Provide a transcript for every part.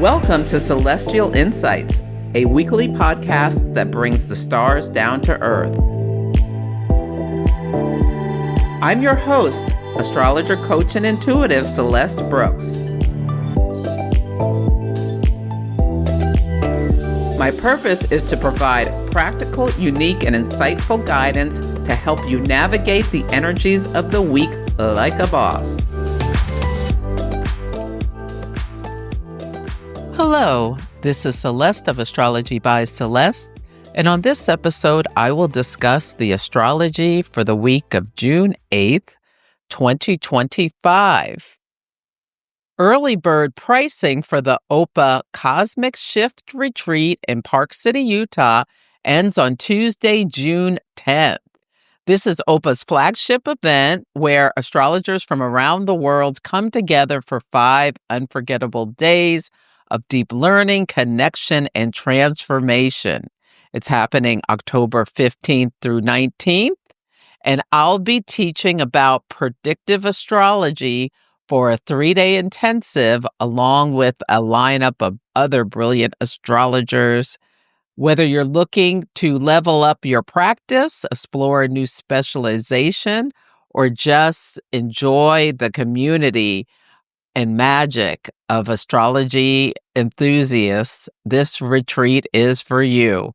Welcome to Celestial Insights, a weekly podcast that brings the stars down to earth. I'm your host, astrologer, coach, and intuitive Celeste Brooks. My purpose is to provide practical, unique, and insightful guidance to help you navigate the energies of the week like a boss. Hello, this is Celeste of Astrology by Celeste, and on this episode, I will discuss the astrology for the week of June 8th, 2025. Early bird pricing for the OPA Cosmic Shift Retreat in Park City, Utah ends on Tuesday, June 10th. This is OPA's flagship event where astrologers from around the world come together for 5 unforgettable days of deep learning, connection, and transformation. It's happening October 15th through 19th, and I'll be teaching about predictive astrology for a 3-day intensive along with a lineup of other brilliant astrologers. Whether you're looking to level up your practice, explore a new specialization, or just enjoy the community and magic of astrology enthusiasts, this retreat is for you.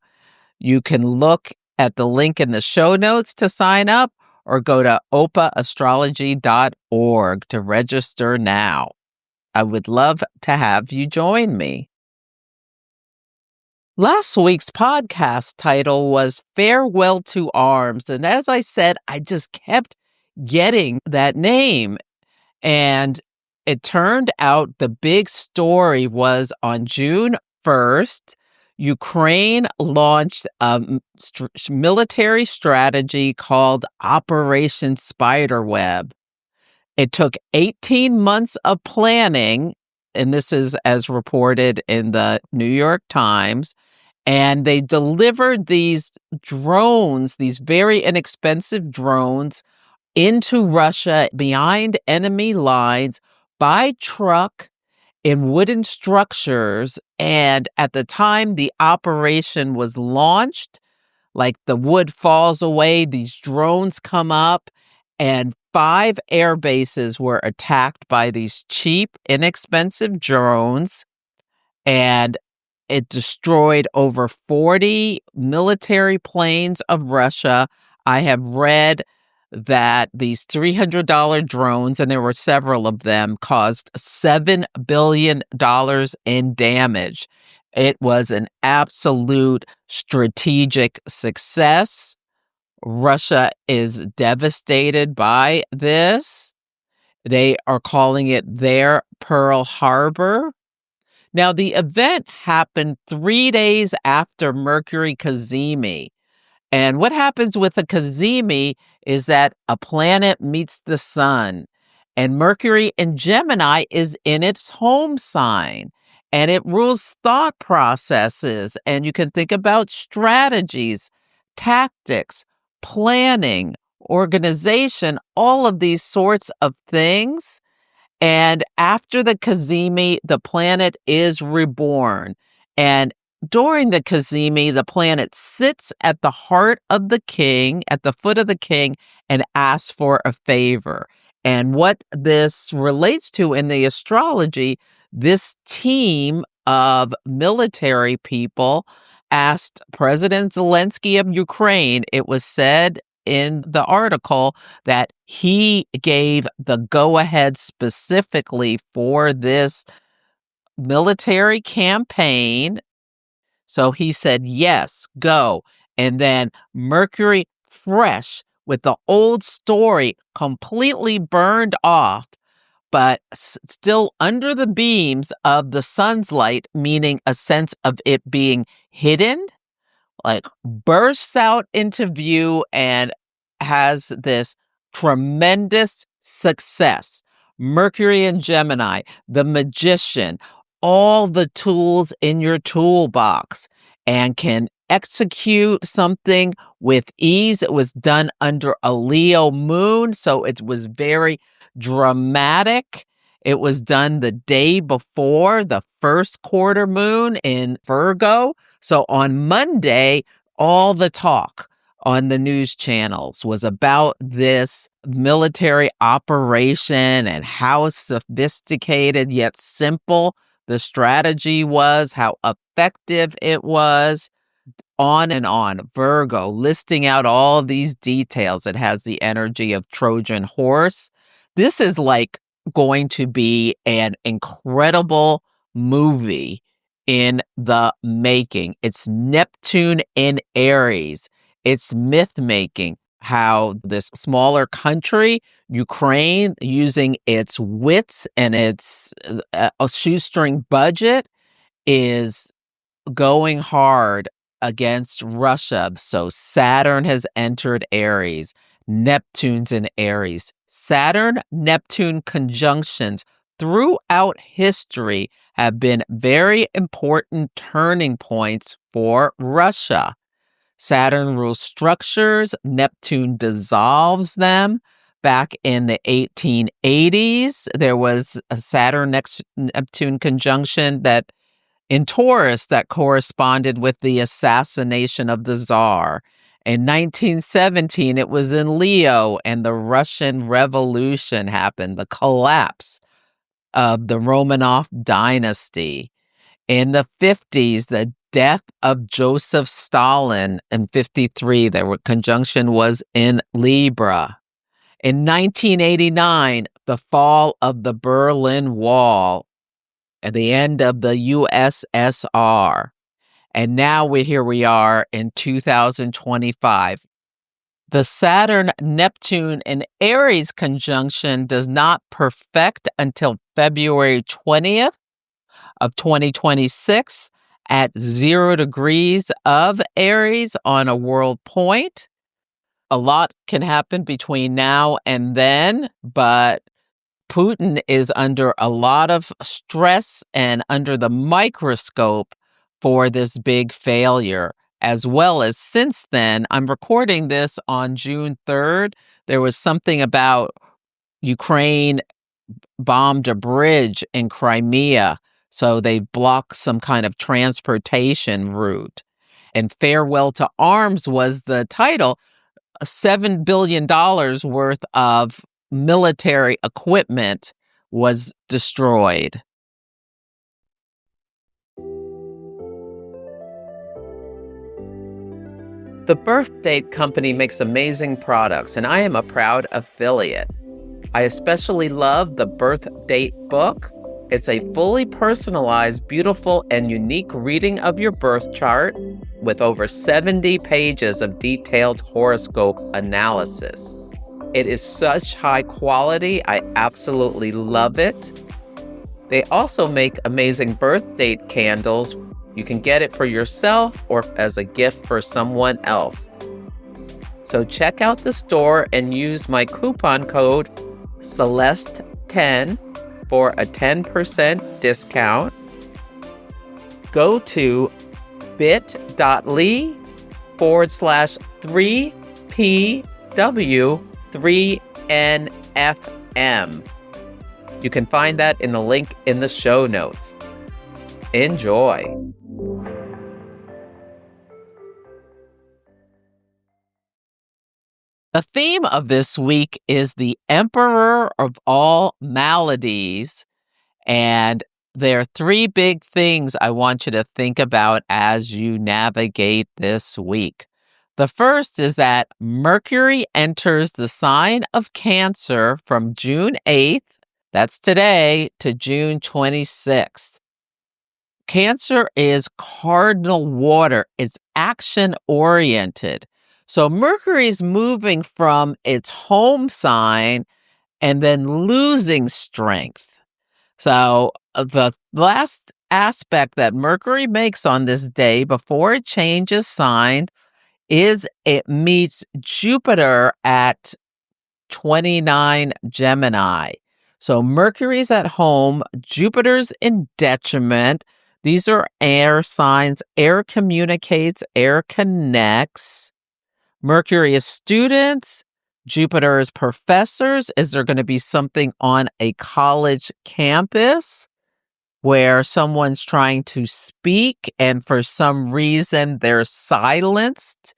You can look at the link in the show notes to sign up or go to opaastrology.org to register now. I would love to have you join me. Last week's podcast title was Farewell to Arms. And as I said, I just kept getting that name. And it turned out the big story was on June 1st, Ukraine launched a military strategy called Operation Spiderweb. It took 18 months of planning, and this is as reported in the New York Times, and they delivered these drones, these very inexpensive drones, into Russia behind enemy lines by truck in wooden structures. And at the time the operation was launched, like the wood falls away, these drones come up, and 5 air bases were attacked by these cheap, inexpensive drones, and it destroyed over 40 military planes of Russia. I have read that these $300 drones, and there were several of them, caused $7 billion in damage. It was an absolute strategic success. Russia is devastated by this. They are calling it their Pearl Harbor. Now, the event happened 3 days after Mercury cazimi. And what happens with a cazimi is that a planet meets the sun, and Mercury in Gemini is in its home sign, and it rules thought processes. And you can think about strategies, tactics, planning, organization, all of these sorts of things. And after the cazimi, the planet is reborn. And during the cazimi, the planet sits at the heart of the king, at the foot of the king, and asks for a favor. And what this relates to in the astrology, this team of military people asked President Zelensky of Ukraine, it was said in the article that he gave the go-ahead specifically for this military campaign. So he said, yes, go. And then Mercury, fresh with the old story, completely burned off, but still under the beams of the sun's light, meaning a sense of it being hidden, like bursts out into view and has this tremendous success. Mercury in Gemini, the magician, all the tools in your toolbox, and can execute something with ease. It was done under a Leo moon, so it was very dramatic. It was done the day before the first quarter moon in Virgo. So on Monday, all the talk on the news channels was about this military operation and how sophisticated yet simple the strategy was, how effective it was. On and on. Virgo, listing out all these details. It has the energy of Trojan horse. This is like going to be an incredible movie in the making. It's Neptune in Aries. It's myth making. How this smaller country, Ukraine, using its wits and its a shoestring budget, is going hard against Russia. So Saturn has entered Aries. Neptune's in Aries. Saturn-Neptune conjunctions throughout history have been very important turning points for Russia. Saturn rules structures. Neptune dissolves them. Back in the 1880s, there was a Saturn-Neptune conjunction that in Taurus that corresponded with the assassination of the Tsar. In 1917, it was in Leo, and the Russian Revolution happened, the collapse of the Romanov dynasty. In the 50s, the death of Joseph Stalin in 53, the conjunction was in Libra. In 1989, the fall of the Berlin Wall, at the end of the USSR. And now here we are in 2025. The Saturn-Neptune and Aries conjunction does not perfect until February 20th of 2026 at 0 degrees of Aries on a world point. A lot can happen between now and then, but Putin is under a lot of stress and under the microscope for this big failure, as well as since then. I'm recording this on June 3rd. There was something about Ukraine bombed a bridge in Crimea, so they blocked some kind of transportation route. And Farewell to Arms was the title. $7 billion worth of military equipment was destroyed. The Birthdate Company makes amazing products, and I am a proud affiliate. I especially love the Birthdate book. It's a fully personalized, beautiful, and unique reading of your birth chart with over 70 pages of detailed horoscope analysis. It is such high quality. I absolutely love it. They also make amazing birth date candles. You can get it for yourself or as a gift for someone else. So check out the store and use my coupon code Celeste10 for a 10% discount. Go to bit.ly/3PW3NFM. You can find that in the link in the show notes. Enjoy. The theme of this week is the Emperor of all maladies, and there are three big things I want you to think about as you navigate this week. The first is that Mercury enters the sign of Cancer from June 8th, that's today, to June 26th. Cancer is cardinal water. It's action-oriented. So Mercury's moving from its home sign and then losing strength. So the last aspect that Mercury makes on this day before it changes sign is it meets Jupiter at 29 Gemini. So Mercury's at home, Jupiter's in detriment. These are air signs. Air communicates, air connects. Mercury is students, Jupiter's professors. Is there going to be something on a college campus where someone's trying to speak and for some reason they're silenced?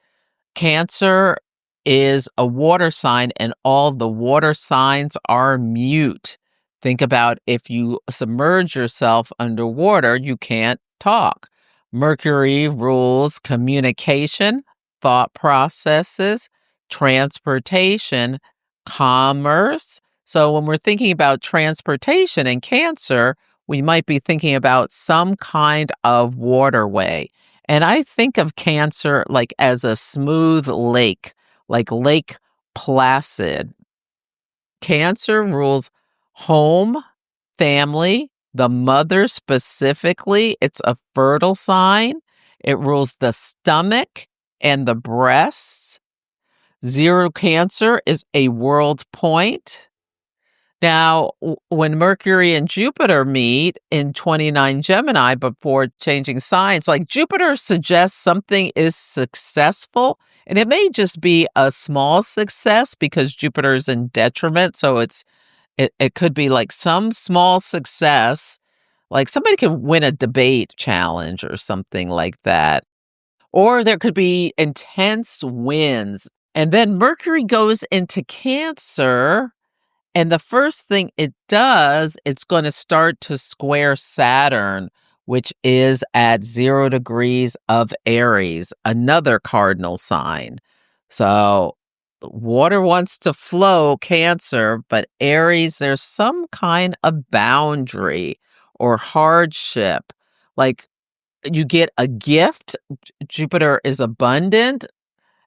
Cancer is a water sign and all the water signs are mute. Think about if you submerge yourself underwater, you can't talk. Mercury rules communication, thought processes, transportation, commerce. So when we're thinking about transportation in Cancer, we might be thinking about some kind of waterway. And I think of Cancer like as a smooth lake, like Lake Placid. Cancer rules home, family, the mother specifically. It's a fertile sign. It rules the stomach and the breasts. Zero Cancer is a world point. Now, when Mercury and Jupiter meet in 29 Gemini before changing signs, like Jupiter suggests something is successful, and it may just be a small success because Jupiter is in detriment. So it could be like some small success, like somebody could win a debate challenge or something like that. Or there could be intense wins. And then Mercury goes into Cancer. And the first thing it does, it's going to start to square Saturn, which is at 0 degrees of Aries, another cardinal sign. So water wants to flow, Cancer, but Aries, there's some kind of boundary or hardship. Like you get a gift. Jupiter is abundant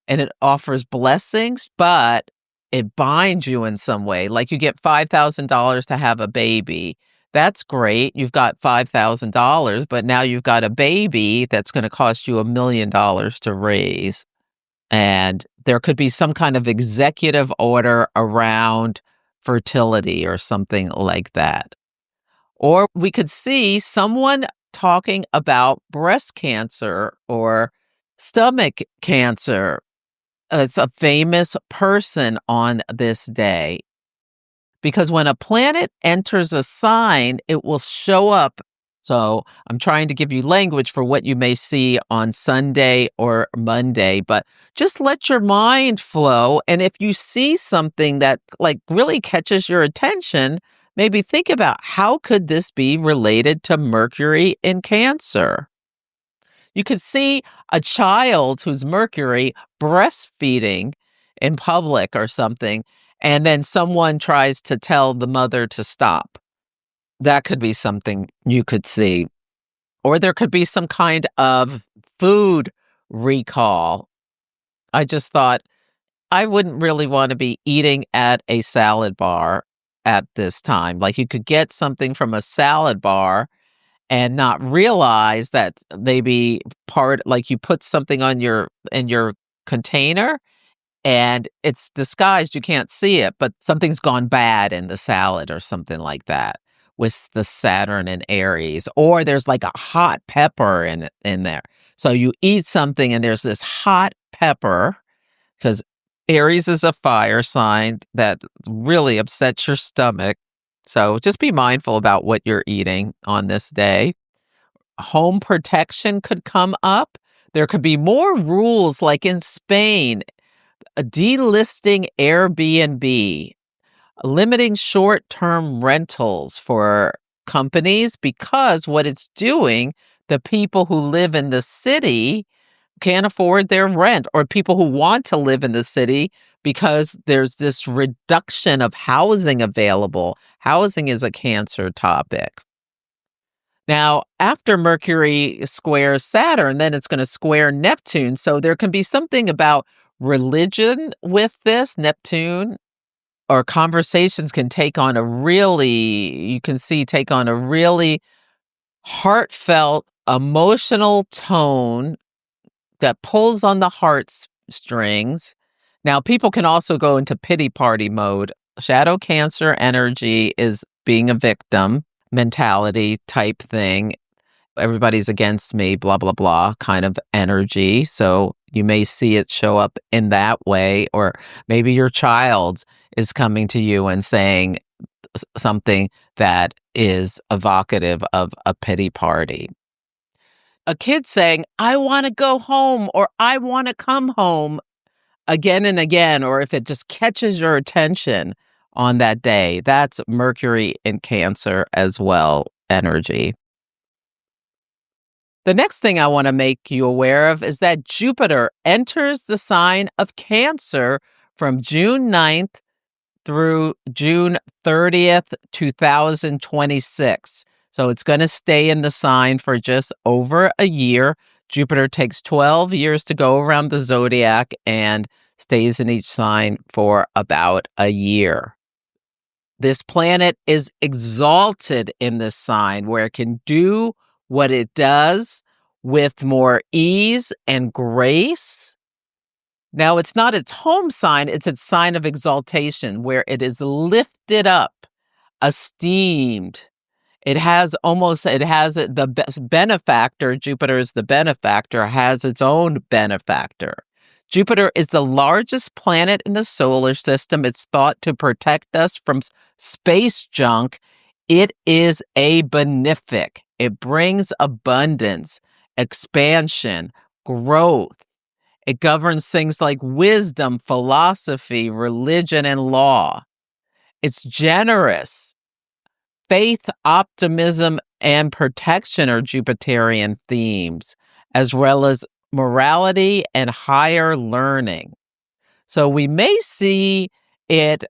and it offers blessings, but it binds you in some way. Like you get $5,000 to have a baby. That's great. You've got $5,000, but now you've got a baby that's going to cost you $1 million to raise. And there could be some kind of executive order around fertility or something like that. Or we could see someone talking about breast cancer or stomach cancer. It's a famous person on this day. Because when a planet enters a sign, it will show up. So I'm trying to give you language for what you may see on Sunday or Monday, but just let your mind flow. And if you see something that like really catches your attention, maybe think about how could this be related to Mercury in Cancer? You could see a child who's Mercury breastfeeding in public or something, and then someone tries to tell the mother to stop. That could be something you could see. Or there could be some kind of food recall. I just thought I wouldn't really want to be eating at a salad bar at this time. Like you could get something from a salad bar and not realize that maybe part like you put something on in your container and it's disguised, you can't see it, but something's gone bad in the salad or something like that with the Saturn and Aries. Or there's like a hot pepper in there. So you eat something and there's this hot pepper because Aries is a fire sign that really upsets your stomach. So just be mindful about what you're eating on this day. Home protection could come up. There could be more rules like in Spain, delisting Airbnb, limiting short-term rentals for companies because what it's doing, the people who live in the city can't afford their rent, or people who want to live in the city because there's this reduction of housing available. Housing is a Cancer topic. Now, after Mercury squares Saturn, then it's going to square Neptune. So there can be something about religion with this, Neptune, or conversations can take on a really heartfelt, emotional tone that pulls on the heartstrings. Now, people can also go into pity party mode. Shadow Cancer energy is being a victim mentality type thing. Everybody's against me, blah, blah, blah kind of energy. So you may see it show up in that way, or maybe your child is coming to you and saying something that is evocative of a pity party. A kid saying, I want to go home, or I want to come home, again and again, or if it just catches your attention on that day, that's Mercury in Cancer as well energy. The next thing I want to make you aware of is that Jupiter enters the sign of Cancer from June 9th through June 30th, 2026. So it's going to stay in the sign for just over a year. Jupiter takes 12 years to go around the zodiac and stays in each sign for about a year. This planet is exalted in this sign where it can do what it does with more ease and grace. Now, it's not its home sign, it's its sign of exaltation where it is lifted up, esteemed. It has the best benefactor. Jupiter is the benefactor, has its own benefactor. Jupiter is the largest planet in the solar system. It's thought to protect us from space junk. It is a benefic. It brings abundance, expansion, growth. It governs things like wisdom, philosophy, religion, and law. It's generous. Faith, optimism, and protection are Jupiterian themes, as well as morality and higher learning. So we may see it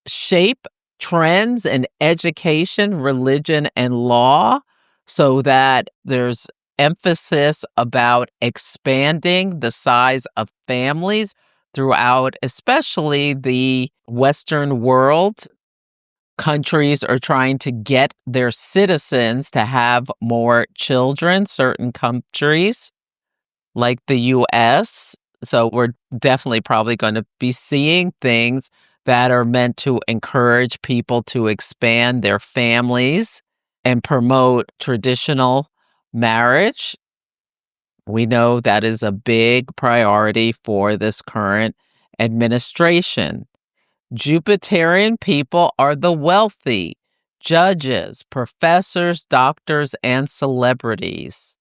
shape trends in education, religion, and law, so that there's emphasis about expanding the size of families throughout, especially the Western world. Countries are trying to get their citizens to have more children, certain countries like the US. So we're definitely probably going to be seeing things that are meant to encourage people to expand their families and promote traditional marriage. We know that is a big priority for this current administration. Jupiterian people are the wealthy, judges, professors, doctors, and celebrities.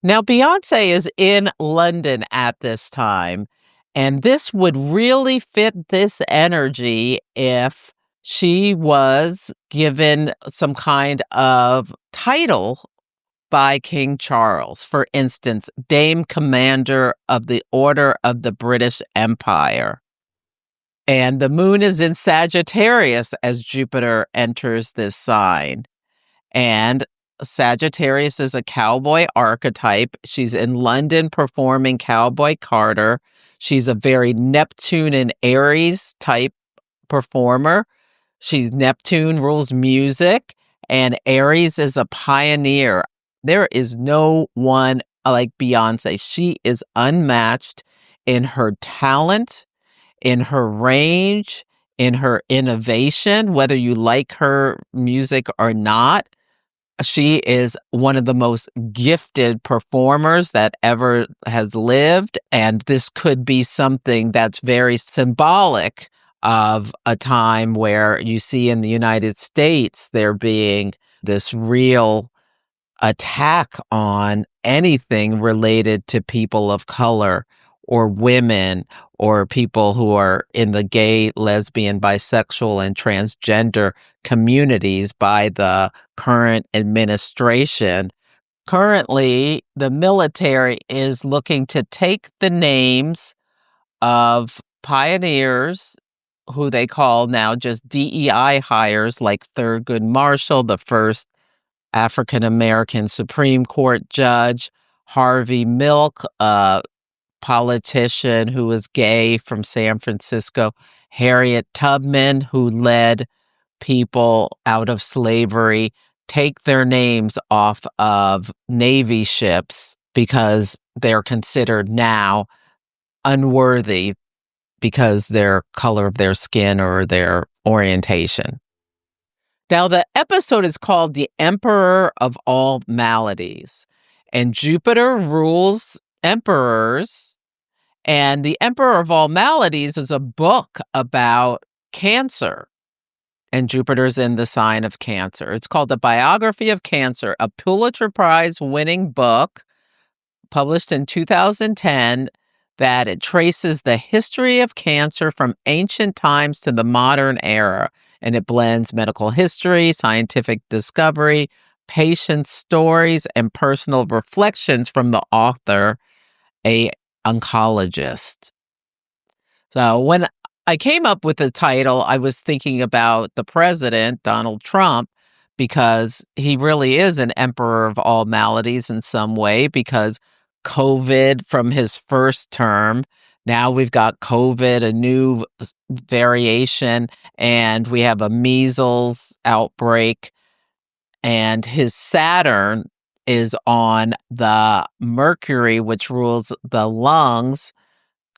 Now, Beyonce is in London at this time, and this would really fit this energy if she was given some kind of title by King Charles. For instance, Dame Commander of the Order of the British Empire. And the moon is in Sagittarius as Jupiter enters this sign. And Sagittarius is a cowboy archetype. She's in London performing Cowboy Carter. She's a very Neptune and Aries type performer. Neptune rules music, and Aries is a pioneer. There is no one like Beyonce. She is unmatched in her talent, in her range, in her innovation, whether you like her music or not. She is one of the most gifted performers that ever has lived, and this could be something that's very symbolic of a time where you see in the United States there being this real attack on anything related to people of color or women or people who are in the gay, lesbian, bisexual, and transgender communities by the current administration. Currently, the military is looking to take the names of pioneers who they call now just DEI hires, like Thurgood Marshall, the first African-American Supreme Court judge, Harvey Milk, a politician who was gay from San Francisco, Harriet Tubman, who led people out of slavery, take their names off of Navy ships because they're considered now unworthy because their color of their skin or their orientation. Now, the episode is called The Emperor of All Maladies, and Jupiter rules emperors, And The Emperor of All Maladies is a book about cancer. And Jupiter's in the sign of Cancer. It's called The Biography of Cancer, a Pulitzer Prize winning book published in 2010 that it traces the history of cancer from ancient times to the modern era. And it blends medical history, scientific discovery, patient stories, and personal reflections from the author, a oncologist. So when I came up with the title, I was thinking about the president, Donald Trump, because he really is an emperor of all maladies in some way, because COVID from his first term, now we've got COVID, a new variation, and we have a measles outbreak, and his Saturn is on the Mercury, which rules the lungs,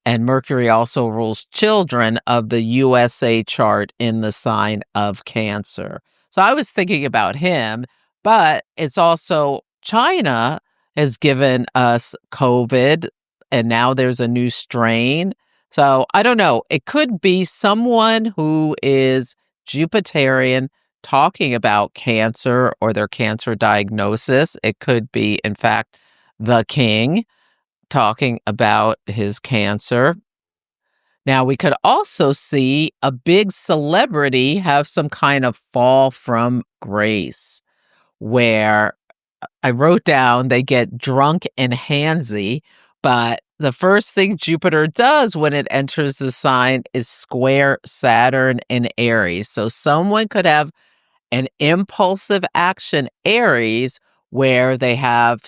and Mercury also rules children of the USA chart in the sign of Cancer. So I was thinking about him, but it's also China has given us COVID, and now there's a new strain. So I don't know. It could be someone who is Jupiterian talking about cancer or their cancer diagnosis. It could be, in fact, the king talking about his cancer. Now, we could also see a big celebrity have some kind of fall from grace, where I wrote down they get drunk and handsy, but the first thing Jupiter does when it enters the sign is square Saturn in Aries. So someone could have an impulsive action Aries where they have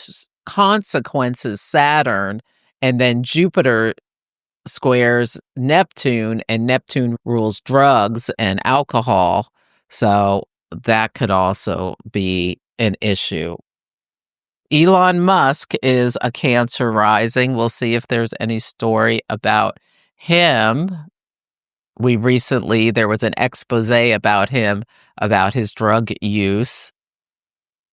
consequences Saturn, and then Jupiter squares Neptune, and Neptune rules drugs and alcohol. So that could also be an issue. Elon Musk is a Cancer rising. We'll see if there's any story about him. There was an expose about him, about his drug use.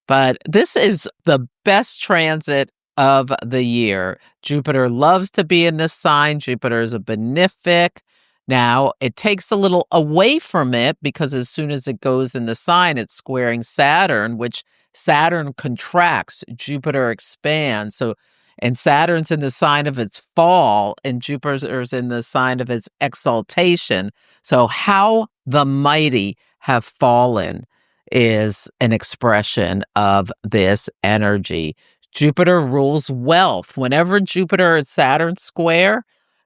But this is the best transit of the year. Jupiter loves to be in this sign. Jupiter is a benefic. Now, it takes a little away from it because as soon as it goes in the sign, it's squaring Saturn, which Saturn contracts, Jupiter expands. So, and Saturn's in the sign of its fall, and Jupiter's in the sign of its exaltation. So, how the mighty have fallen is an expression of this energy. Jupiter rules wealth. Whenever Jupiter and Saturn square,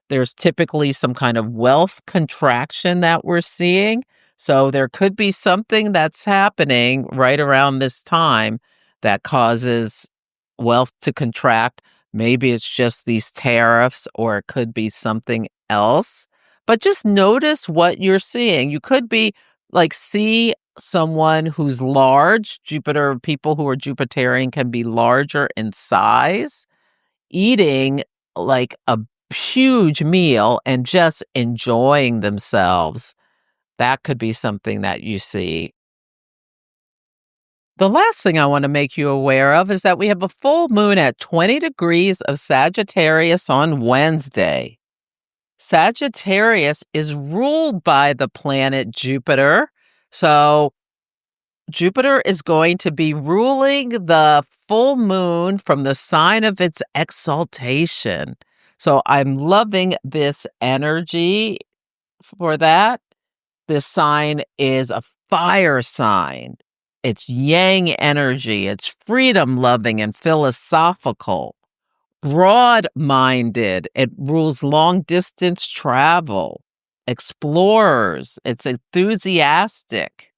there's typically some kind of wealth contraction that we're seeing. So there could be something that's happening right around this time that causes wealth to contract. Maybe it's just these tariffs, or it could be something else. But just notice what you're seeing. You could be see someone who's large. People who are Jupiterian can be larger in size, eating like a huge meal and just enjoying themselves. That could be something that you see. The last thing I want to make you aware of is that we have a full moon at 20 degrees of Sagittarius on Wednesday. Sagittarius is ruled by the planet Jupiter. So Jupiter is going to be ruling the full moon from the sign of its exaltation. So I'm loving this energy for that. This sign is a fire sign. It's yang energy. It's freedom loving and philosophical, broad minded. It rules long distance travel, explorers. It's enthusiastic.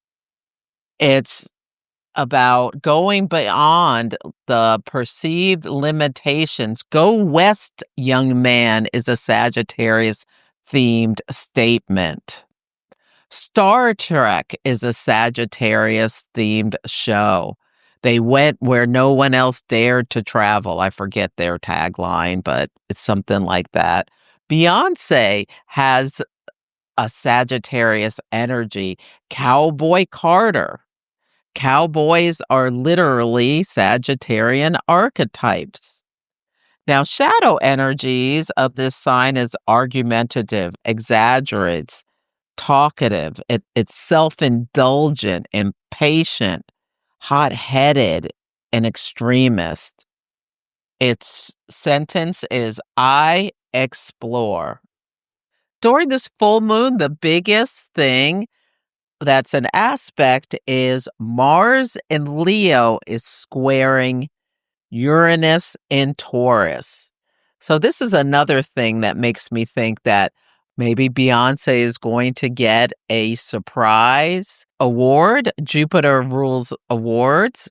It's about going beyond the perceived limitations. Go west, young man, is a Sagittarius themed statement. Star Trek is a Sagittarius themed show. They went where no one else dared to travel. I forget their tagline, but it's something like that. Beyonce has a Sagittarius energy. Cowboy Carter. Cowboys are literally Sagittarian archetypes. Now, shadow energies of this sign is argumentative, exaggerates, talkative, it's self-indulgent, impatient, hot-headed, and extremist. Its sentence is, I explore. During this full moon, the biggest thing that's an aspect is Mars in Leo is squaring Uranus in Taurus. So this is another thing that makes me think that maybe Beyonce is going to get a surprise award, Jupiter Rules Awards.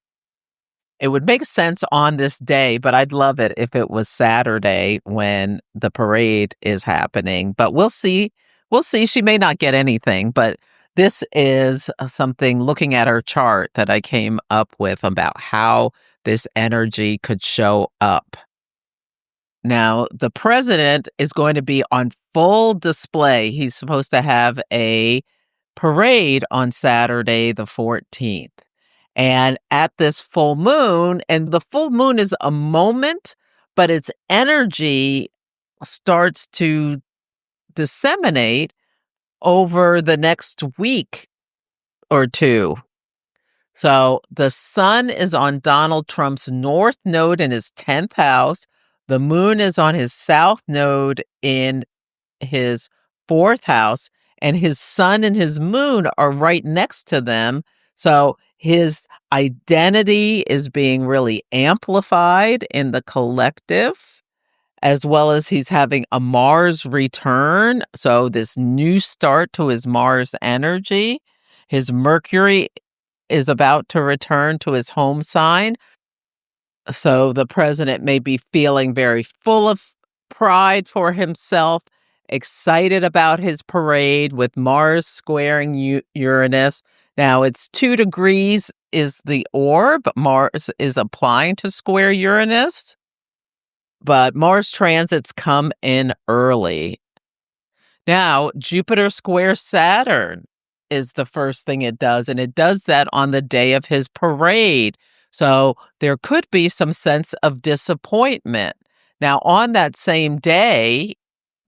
It would make sense on this day, but I'd love it if it was Saturday when the parade is happening. But we'll see. We'll see. She may not get anything, but this is something looking at her chart that I came up with about how this energy could show up. Now, the president is going to be on full display. He's supposed to have a parade on Saturday, the 14th. And at this full moon, and the full moon is a moment, but its energy starts to disseminate over the next week or two. So the sun is on Donald Trump's north node in his 10th house. The moon is on his south node in his 4th house, and his sun and his moon are right next to them. So his identity is being really amplified in the collective, as well as he's having a Mars return. So this new start to his Mars energy. His Mercury is about to return to his home sign. So the president may be feeling very full of pride for himself, excited about his parade with Mars squaring Uranus. Now it's 2 degrees is the orb. Mars is applying to square Uranus, but Mars transits come in early. Now, Jupiter square Saturn is the first thing it does, and it does that on the day of his parade. So there could be some sense of disappointment. Now, on that same day,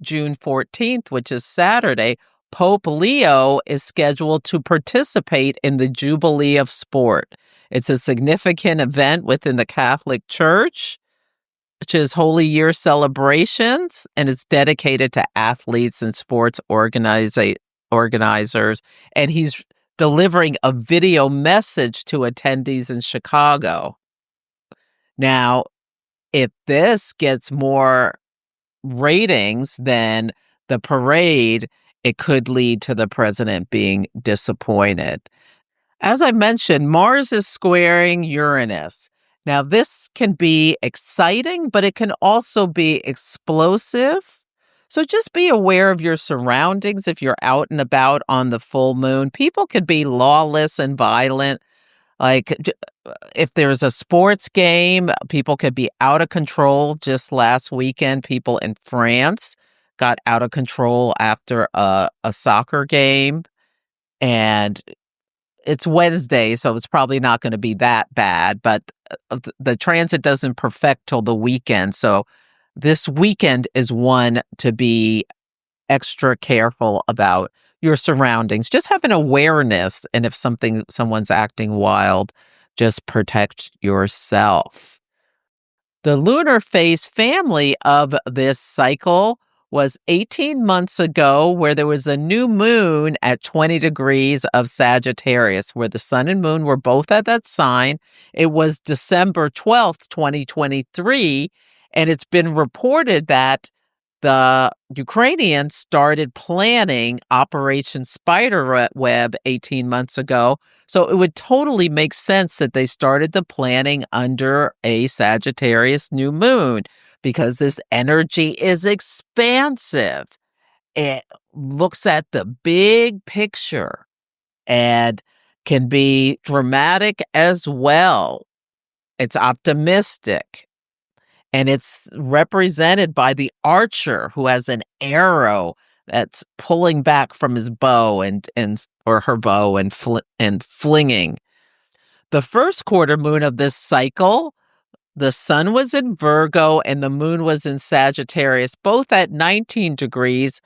June 14th, which is Saturday, Pope Leo is scheduled to participate in the Jubilee of Sport. It's a significant event within the Catholic Church, which is Holy Year celebrations, and it's dedicated to athletes and sports organizers. And he's delivering a video message to attendees in Chicago. Now, if this gets more ratings than the parade, it could lead to the president being disappointed. As I mentioned, Mars is squaring Uranus. Now, this can be exciting, but it can also be explosive. So just be aware of your surroundings if you're out and about on the full moon. People could be lawless and violent. Like if there's a sports game, people could be out of control. Just last weekend, people in France got out of control after a soccer game. And it's Wednesday, so it's probably not going to be that bad, but the transit doesn't perfect till the weekend. So this weekend is one to be extra careful about your surroundings. Just have an awareness, and if someone's acting wild, just protect yourself. The lunar phase family of this cycle was 18 months ago, where there was a new moon at 20 degrees of Sagittarius, where the sun and moon were both at that sign. It was December 12th, 2023, and it's been reported that the Ukrainians started planning Operation Spiderweb 18 months ago. So it would totally make sense that they started the planning under a Sagittarius new moon, because this energy is expansive. It looks at the big picture and can be dramatic as well. It's optimistic. And it's represented by the archer who has an arrow that's pulling back from his bow or her bow and flinging. The first quarter moon of this cycle, The sun was in Virgo and the moon was in Sagittarius, both at 19 degrees,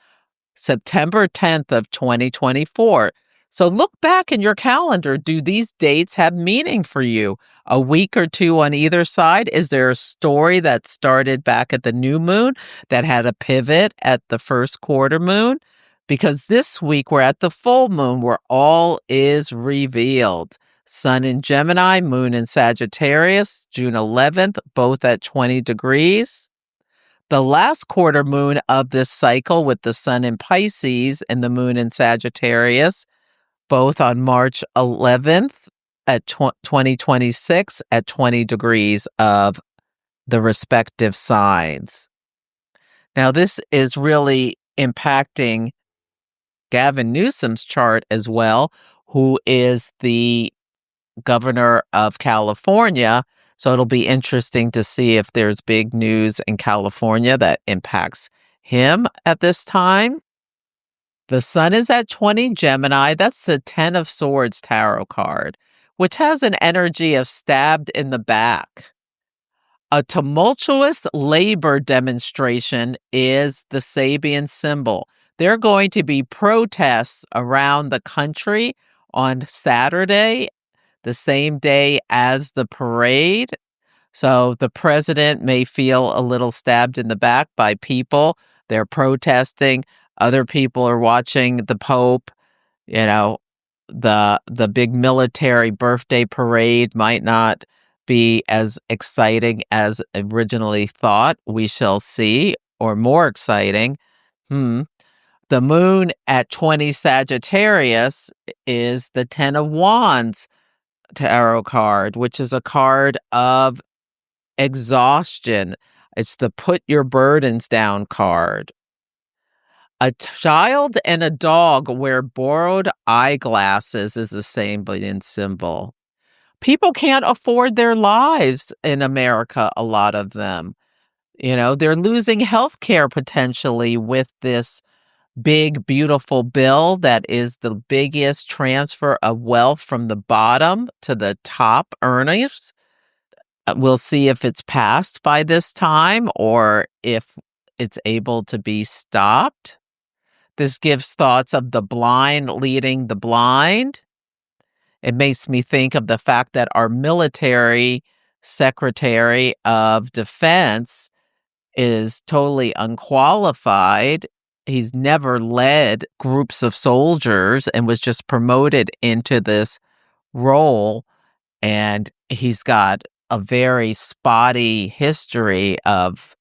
September 10th of 2024. So look back in your calendar. Do these dates have meaning for you? A week or two on either side? Is there a story that started back at the new moon that had a pivot at the first quarter moon? Because this week we're at the full moon where all is revealed. Sun in Gemini, moon in Sagittarius, June 11th, both at 20 degrees. The last quarter moon of this cycle with the sun in Pisces and the moon in Sagittarius, both on March 11th at 2026 at 20 degrees of the respective signs. Now, this is really impacting Gavin Newsom's chart as well, who is the governor of California. So it'll be interesting to see if there's big news in California that impacts him at this time. The sun is at 20 Gemini. That's the 10 of Swords tarot card, which has an energy of stabbed in the back. A tumultuous labor demonstration is the Sabian symbol. There are going to be protests around the country on Saturday, the same day as the parade. So the president may feel a little stabbed in the back by people. They're protesting. Other people are watching the Pope. You know, the big military birthday parade might not be as exciting as originally thought. We shall see, or more exciting. The moon at 20 Sagittarius is the 10 of Wands tarot card, which is a card of exhaustion. It's the put your burdens down card. A child and a dog wear borrowed eyeglasses is the same symbol. People can't afford their lives in America, a lot of them. You know, they're losing health care potentially with this big, beautiful bill that is the biggest transfer of wealth from the bottom to the top earners. We'll see if it's passed by this time or if it's able to be stopped. This gives thoughts of the blind leading the blind. It makes me think of the fact that our military secretary of defense is totally unqualified. He's never led groups of soldiers and was just promoted into this role. And he's got a very spotty history of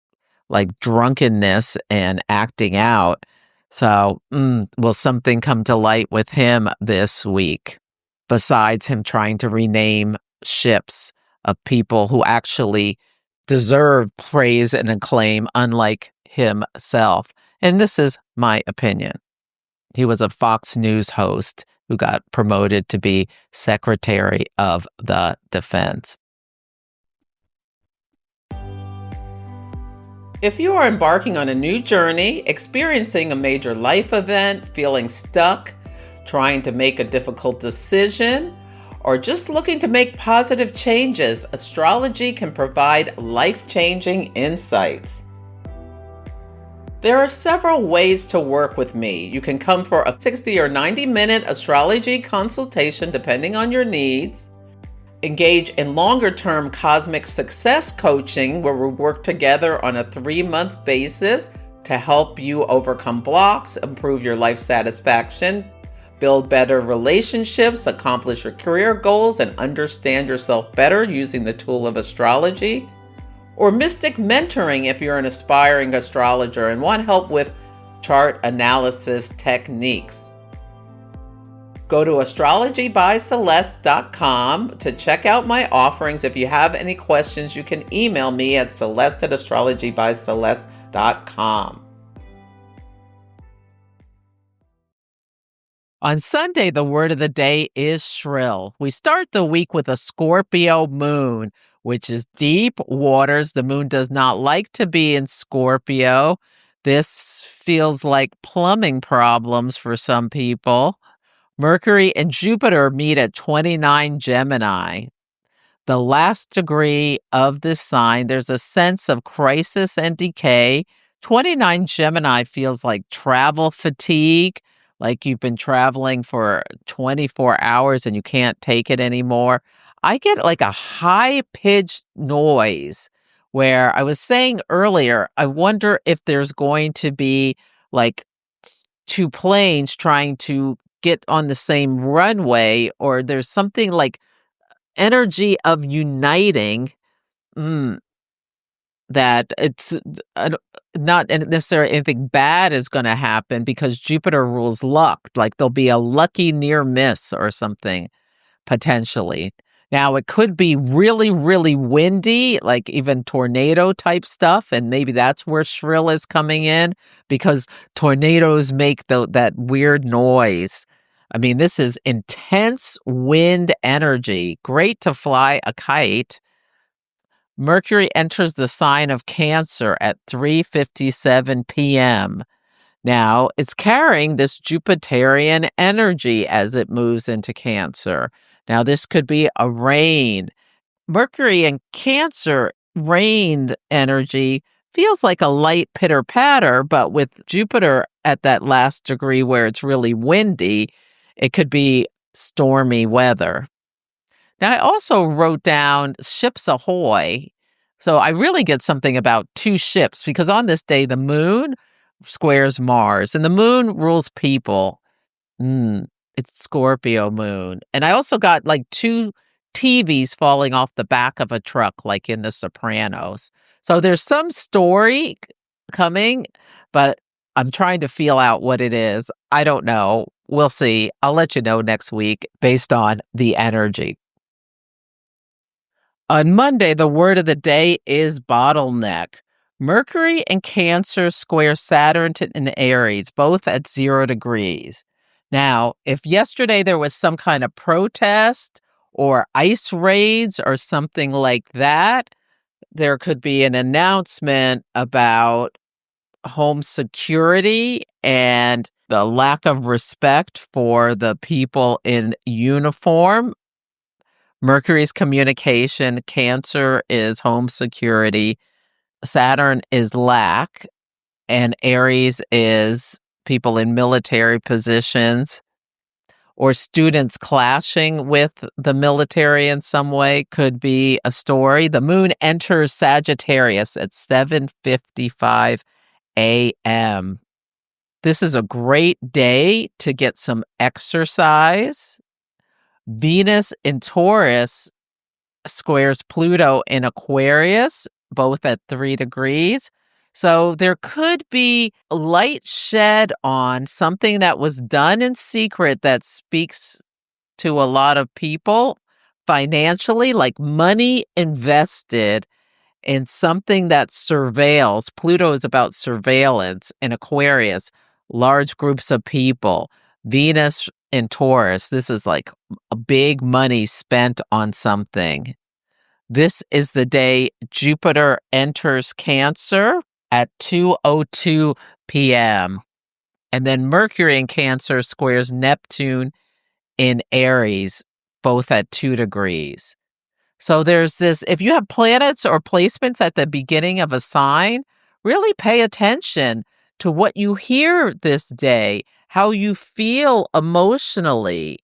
like drunkenness and acting out. So will something come to light with him this week, besides him trying to rename ships of people who actually deserve praise and acclaim, unlike himself? And this is my opinion. He was a Fox News host who got promoted to be Secretary of the Defense. If you are embarking on a new journey, experiencing a major life event, feeling stuck, trying to make a difficult decision, or just looking to make positive changes, astrology can provide life-changing insights. There are several ways to work with me. You can come for a 60 or 90-minute astrology consultation depending on your needs. Engage in longer-term cosmic success coaching where we work together on a 3-month basis to help you overcome blocks, improve your life satisfaction, build better relationships, accomplish your career goals, and understand yourself better using the tool of astrology. Or mystic mentoring if you're an aspiring astrologer and want help with chart analysis techniques. Go to astrologybyceleste.com to check out my offerings. If you have any questions, you can email me at celeste@astrologybyceleste.com. On Sunday, the word of the day is shrill. We start the week with a Scorpio moon, which is deep waters. The moon does not like to be in Scorpio. This feels like plumbing problems for some people. Mercury and Jupiter meet at 29 Gemini. the last degree of this sign, there's a sense of crisis and decay. 29 Gemini feels like travel fatigue, like you've been traveling for 24 hours and you can't take it anymore. I get like a high pitched noise where I was saying earlier, I wonder if there's going to be like two planes trying to get on the same runway, or there's something like energy of uniting, mm, that it's not necessarily anything bad is going to happen because Jupiter rules luck. Like there'll be a lucky near miss or something potentially. Now, it could be really, really windy, like even tornado type stuff. And maybe that's where SHRILL is coming in because tornadoes make that weird noise. I mean, this is intense wind energy. Great to fly a kite. Mercury enters the sign of Cancer at 3:57 p.m. Now, it's carrying this Jupiterian energy as it moves into Cancer. Now, this could be a rain. Mercury in Cancer, rain energy feels like a light pitter patter, but with Jupiter at that last degree where it's really windy, it could be stormy weather. Now, I also wrote down ships ahoy. So I really get something about two ships because on this day, the moon squares Mars and the moon rules people. It's Scorpio moon. And I also got like two TVs falling off the back of a truck, like in The Sopranos. So there's some story coming, but I'm trying to feel out what it is. I don't know. We'll see. I'll let you know next week based on the energy. On Monday, the word of the day is bottleneck. Mercury and Cancer square Saturn in Aries, both at 0 degrees. Now, if yesterday there was some kind of protest or ice raids or something like that, there could be an announcement about home security and the lack of respect for the people in uniform. Mercury's communication, Cancer is home security, Saturn is lack, and Aries is people in military positions or students clashing with the military in some way could be a story. The moon enters Sagittarius at 7:55 a.m. This is a great day to get some exercise. Venus in Taurus squares Pluto in Aquarius, both at 3 degrees. So there could be light shed on something that was done in secret that speaks to a lot of people financially, like money invested in something that surveils. Pluto is about surveillance in Aquarius, large groups of people. Venus in Taurus, this is like a big money spent on something. This is the day Jupiter enters Cancer at 2:02 p.m. And then Mercury in Cancer squares Neptune in Aries, both at 2 degrees. So there's this, if you have planets or placements at the beginning of a sign, really pay attention to what you hear this day, how you feel emotionally.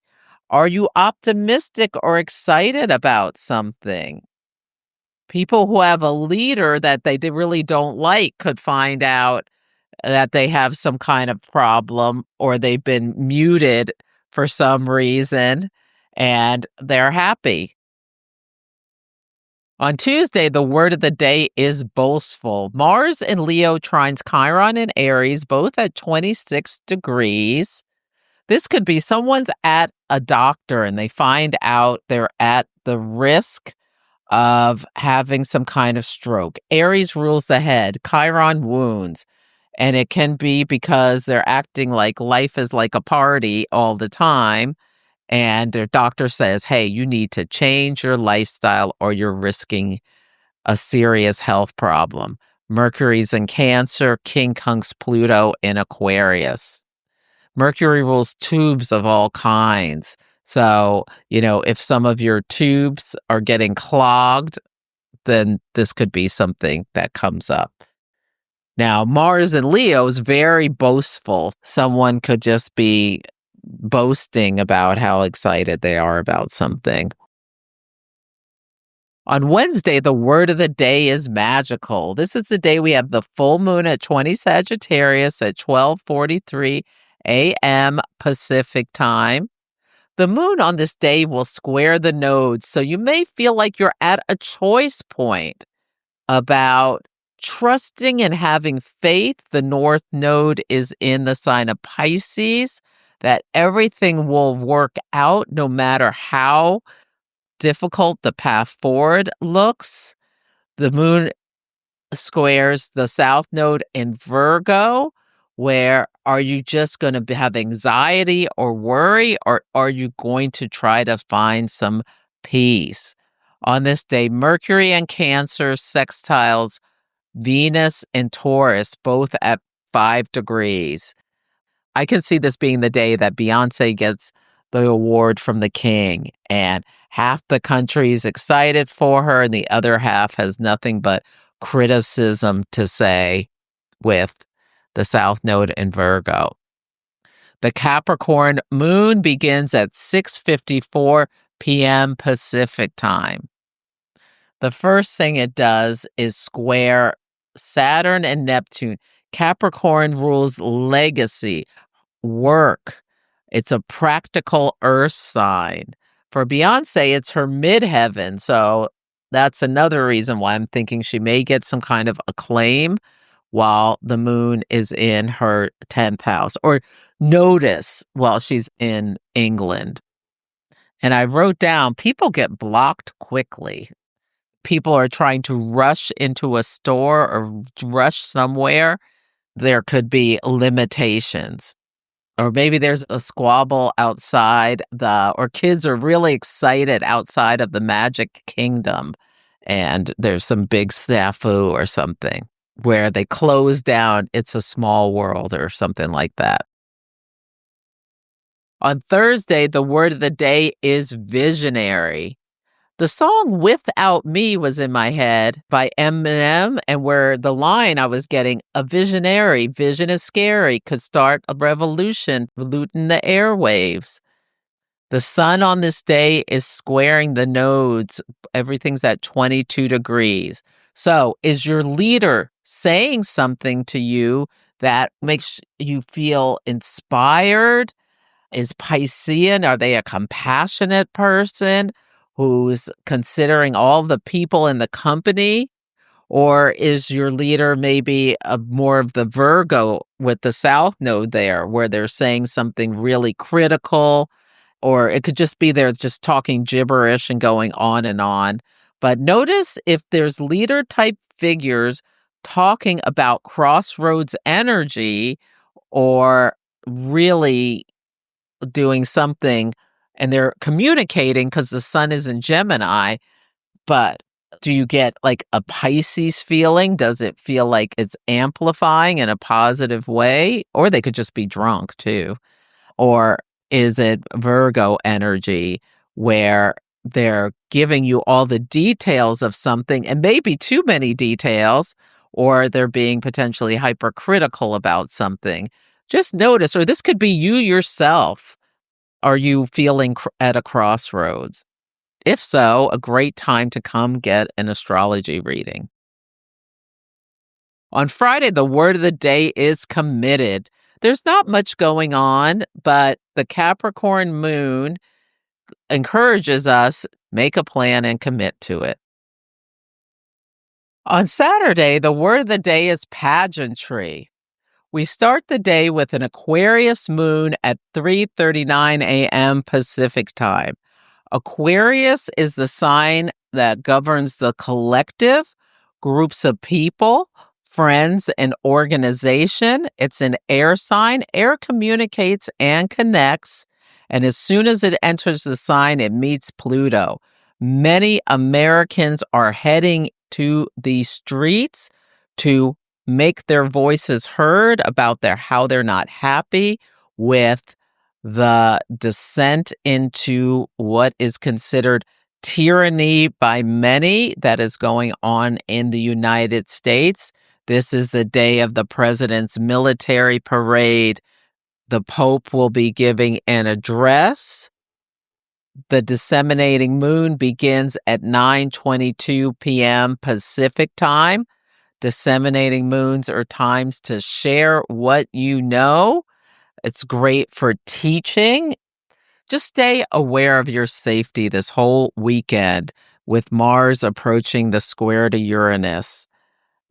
Are you optimistic or excited about something? People who have a leader that they really don't like could find out that they have some kind of problem or they've been muted for some reason and they're happy. On Tuesday, the word of the day is boastful. Mars in Leo trines Chiron in Aries, both at 26 degrees. This could be someone's at a doctor and they find out they're at the risk of having some kind of stroke. Aries rules the head, Chiron wounds, and it can be because they're acting like life is like a party all the time, and their doctor says, hey, you need to change your lifestyle or you're risking a serious health problem. Mercury's in Cancer, quincunx Pluto in Aquarius. Mercury rules tubes of all kinds. So, if some of your tubes are getting clogged, then this could be something that comes up. Now, Mars in Leo is very boastful. Someone could just be boasting about how excited they are about something. On Wednesday, the word of the day is magical. This is the day we have the full moon at 20 Sagittarius at 12:43 a.m. Pacific time. The moon on this day will square the nodes, so you may feel like you're at a choice point about trusting and having faith. The North Node is in the sign of Pisces, that everything will work out no matter how difficult the path forward looks. The moon squares the South Node in Virgo. Where are you just going to have anxiety or worry, or are you going to try to find some peace? On this day, Mercury and Cancer sextiles Venus and Taurus, both at 5 degrees. I can see this being the day that Beyonce gets the award from the king, and half the country is excited for her, and the other half has nothing but criticism to say with the South Node in Virgo. The Capricorn moon begins at 6:54 p.m. Pacific time. The first thing it does is square Saturn and Neptune. Capricorn rules legacy, work. It's a practical earth sign. For Beyonce, it's her midheaven. So that's another reason why I'm thinking she may get some kind of acclaim while the moon is in her 10th house, or notice while she's in England. And I wrote down, people get blocked quickly. People are trying to rush into a store or rush somewhere. There could be limitations. Or maybe there's a squabble outside or kids are really excited outside of the Magic Kingdom, and there's some big snafu or something where they close down It's a Small World or something like that. On Thursday, the word of the day is visionary. The song Without Me was in my head by Eminem, and where the line I was getting, a visionary, vision is scary, could start a revolution, polluting the airwaves. The sun on this day is squaring the nodes. Everything's at 22 degrees. So is your leader saying something to you that makes you feel inspired? Is Piscean, are they a compassionate person who's considering all the people in the company? Or is your leader maybe more of the Virgo with the South Node there, where they're saying something really critical? Or it could just be they're just talking gibberish and going on and on. But notice if there's leader type figures talking about crossroads energy, or really doing something, and they're communicating because the sun is in Gemini. But do you get like a Pisces feeling? Does it feel like it's amplifying in a positive way? Or they could just be drunk too. Or is it Virgo energy where they're giving you all the details of something, and maybe too many details, or they're being potentially hypercritical about something? Just notice, or this could be you yourself. Are you feeling at a crossroads? If so, a great time to come get an astrology reading. On Friday, the word of the day is committed. There's not much going on, but the Capricorn moon encourages us, make a plan and commit to it. On Saturday, the word of the day is pageantry. We start the day with an Aquarius moon at 3:39 a.m. Pacific time. Aquarius is the sign that governs the collective, groups of people, friends, and organization. It's an air sign. Air communicates and connects. And as soon as it enters the sign, it meets Pluto. Many Americans are heading to the streets to make their voices heard about how they're not happy with the descent into what is considered tyranny by many that is going on in the United States. This is the day of the president's military parade. The Pope will be giving an address. The disseminating moon begins at 9:22 p.m. Pacific time. Disseminating moons are times to share what you know. It's great for teaching. Just stay aware of your safety this whole weekend with Mars approaching the square to Uranus.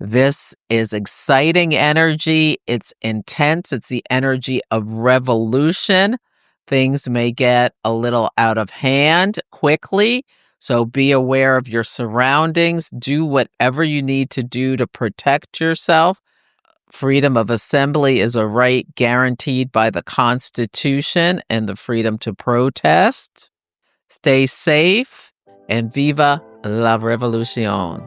This is exciting energy. It's intense. It's the energy of revolution. Things may get a little out of hand quickly, so be aware of your surroundings. Do whatever you need to do to protect yourself. Freedom of assembly is a right guaranteed by the Constitution and the freedom to protest. Stay safe and viva la revolution.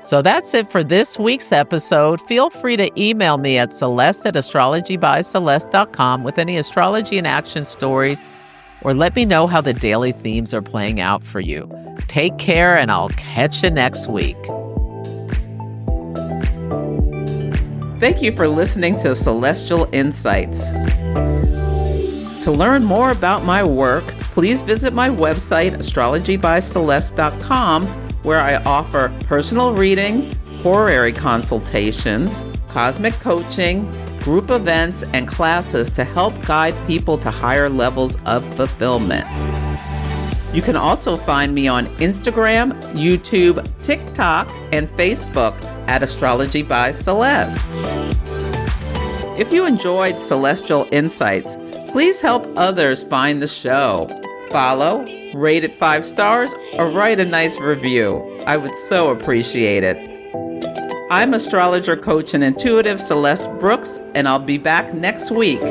So that's it for this week's episode. Feel free to email me at celeste@astrologybyceleste.com with any astrology and action stories, or let me know how the daily themes are playing out for you. Take care, and I'll catch you next week. Thank you for listening to Celestial Insights. To learn more about my work, please visit my website, astrologybyceleste.com, where I offer personal readings, horary consultations, cosmic coaching, group events, and classes to help guide people to higher levels of fulfillment. You can also find me on Instagram, YouTube, TikTok, and Facebook at Astrology by Celeste. If you enjoyed Celestial Insights, please help others find the show. Follow, rate it 5 stars, or write a nice review. I would so appreciate it. I'm astrologer, coach, and intuitive Celeste Brooks, and I'll be back next week.